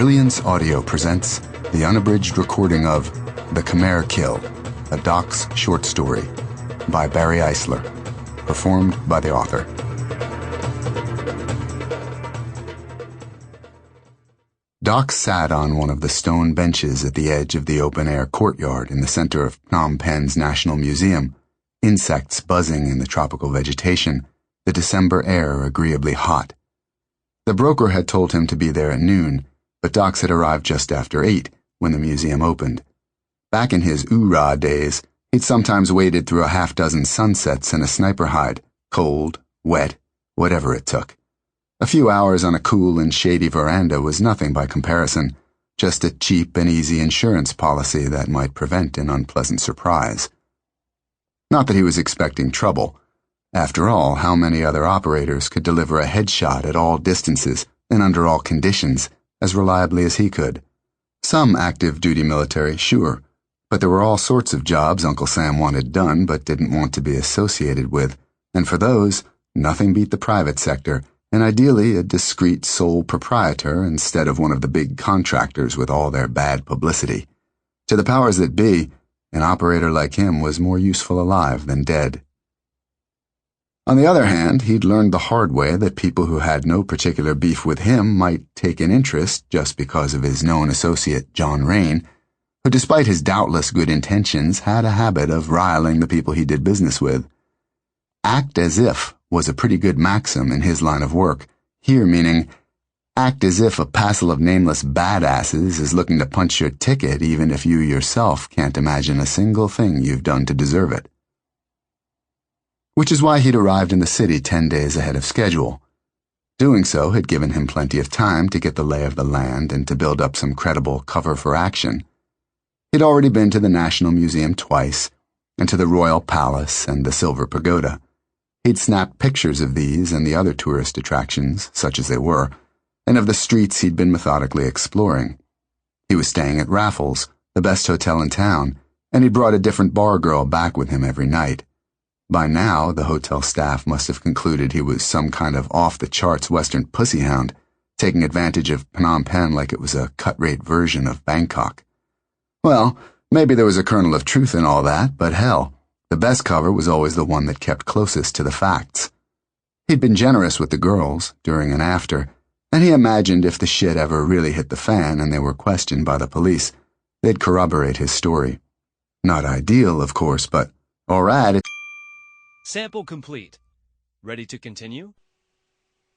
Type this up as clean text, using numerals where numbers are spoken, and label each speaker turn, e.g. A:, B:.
A: Brilliance Audio presents the unabridged recording of The Khmer Kill, a Doc's short story, by Barry Eisler, performed by the author. Doc sat on one of the stone benches at the edge of the open-air courtyard in the center of Phnom Penh's National Museum, insects buzzing in the tropical vegetation, the December air agreeably hot. The broker had told him to be there at noon, but Doc's had arrived just after 8 when the museum opened. Back in his oorah days, he'd sometimes waded through a half-dozen sunsets in a sniper hide, cold, wet, whatever it took. A few hours on a cool and shady veranda was nothing by comparison, just a cheap and easy insurance policy that might prevent an unpleasant surprise. Not that he was expecting trouble. After all, how many other operators could deliver a headshot at all distances and under all conditions as reliably as he could? Some active-duty military, sure, but there were all sorts of jobs Uncle Sam wanted done but didn't want to be associated with, and for those, nothing beat the private sector, and ideally a discreet sole proprietor instead of one of the big contractors with all their bad publicity. To the powers that be, an operator like him was more useful alive than dead. On the other hand, he'd learned the hard way that people who had no particular beef with him might take an interest just because of his known associate, John Rain, who, despite his doubtless good intentions, had a habit of riling the people he did business with. Act as if was a pretty good maxim in his line of work, here meaning act as if a passel of nameless badasses is looking to punch your ticket even if you yourself can't imagine a single thing you've done to deserve it. Which is why he'd arrived in the city 10 days ahead of schedule. Doing so had given him plenty of time to get the lay of the land and to build up some credible cover for action. He'd already been to the National Museum twice, and to the Royal Palace and the Silver Pagoda. He'd snapped pictures of these and the other tourist attractions, such as they were, and of the streets he'd been methodically exploring. He was staying at Raffles, the best hotel in town, and he'd brought a different bar girl back with him every night. By now, the hotel staff must have concluded he was some kind of off-the-charts Western pussyhound, taking advantage of Phnom Penh like it was a cut-rate version of Bangkok. Well, maybe there was a kernel of truth in all that, but hell, the best cover was always the one that kept closest to the facts. He'd been generous with the girls, during and after, and he imagined if the shit ever really hit the fan and they were questioned by the police, they'd corroborate his story. Not ideal, of course, but all right.
B: Sample complete. Ready to continue?